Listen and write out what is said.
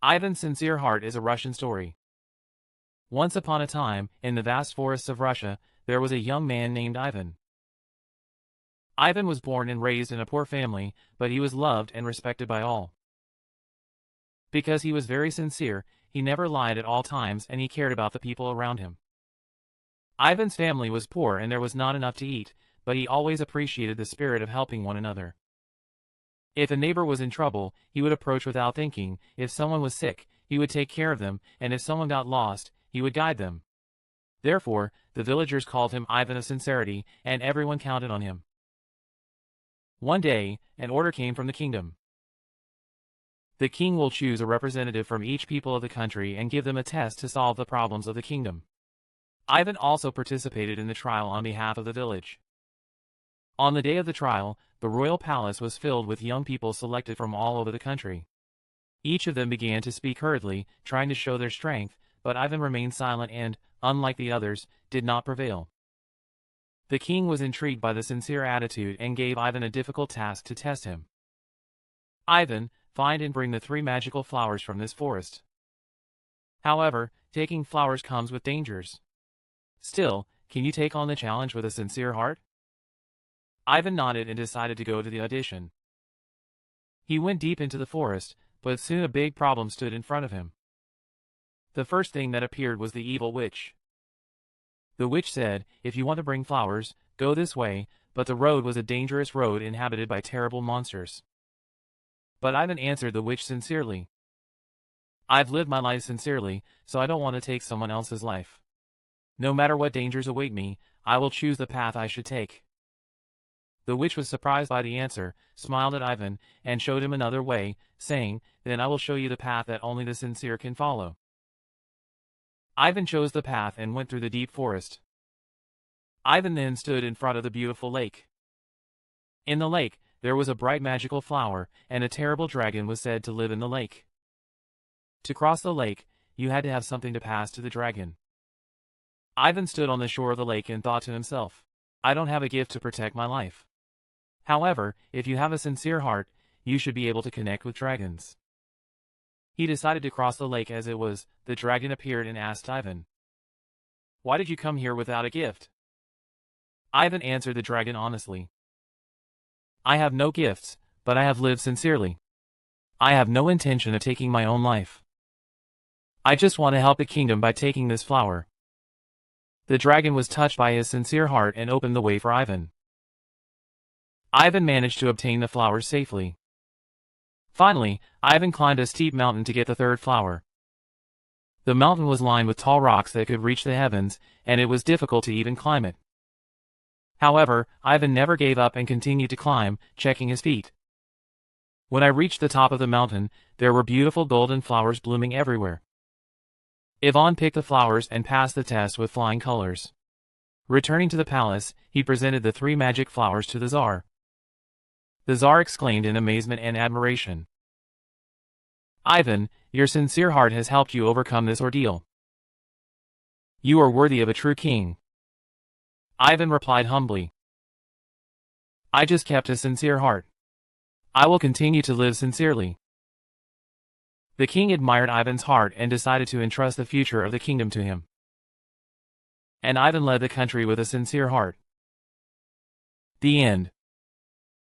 Ivan's Sincere Heart is a Russian story. Once upon a time, in the vast forests of Russia, there was a young man named Ivan. Ivan was born and raised in a poor family, but he was loved and respected by all. Because he was very sincere, he never lied at all times and he cared about the people around him. Ivan's family was poor and there was not enough to eat, but he always appreciated the spirit of helping one another. If a neighbor was in trouble, he would approach without thinking. If someone was sick, he would take care of them, and if someone got lost, he would guide them. Therefore, the villagers called him Ivan of Sincerity, and everyone counted on him. One day, an order came from the kingdom. The king will choose a representative from each people of the country and give them a test to solve the problems of the kingdom. Ivan also participated in the trial on behalf of the village. On the day of the trial, the royal palace was filled with young people selected from all over the country. Each of them began to speak hurriedly, trying to show their strength, but Ivan remained silent and, unlike the others, did not prevail. The king was intrigued by the sincere attitude and gave Ivan a difficult task to test him. Ivan, find and bring the 3 magical flowers from this forest. However, taking flowers comes with dangers. Still, can you take on the challenge with a sincere heart? Ivan nodded and decided to go to the audition. He went deep into the forest, but soon a big problem stood in front of him. The first thing that appeared was the evil witch. The witch said, "If you want to bring flowers, go this way," but the road was a dangerous road inhabited by terrible monsters. But Ivan answered the witch sincerely. "I've lived my life sincerely, so I don't want to take someone else's life. No matter what dangers await me, I will choose the path I should take." The witch was surprised by the answer, smiled at Ivan, and showed him another way, saying, "Then I will show you the path that only the sincere can follow." Ivan chose the path and went through the deep forest. Ivan then stood in front of the beautiful lake. In the lake, there was a bright magical flower, and a terrible dragon was said to live in the lake. To cross the lake, you had to have something to pass to the dragon. Ivan stood on the shore of the lake and thought to himself, "I don't have a gift to protect my life. However, if you have a sincere heart, you should be able to connect with dragons." He decided to cross the lake. As it was, the dragon appeared and asked Ivan, "Why did you come here without a gift?" Ivan answered the dragon honestly, "I have no gifts, but I have lived sincerely. I have no intention of taking my own life. I just want to help the kingdom by taking this flower." The dragon was touched by his sincere heart and opened the way for Ivan. Ivan managed to obtain the flowers safely. Finally, Ivan climbed a steep mountain to get the 3rd flower. The mountain was lined with tall rocks that could reach the heavens, and it was difficult to even climb it. However, Ivan never gave up and continued to climb, checking his feet. When I reached the top of the mountain, there were beautiful golden flowers blooming everywhere. Ivan picked the flowers and passed the test with flying colors. Returning to the palace, he presented the 3 magic flowers to the Tsar. The Tsar exclaimed in amazement and admiration, "Ivan, your sincere heart has helped you overcome this ordeal. You are worthy of a true king." Ivan replied humbly, "I just kept a sincere heart. I will continue to live sincerely." The king admired Ivan's heart and decided to entrust the future of the kingdom to him. And Ivan led the country with a sincere heart. The end.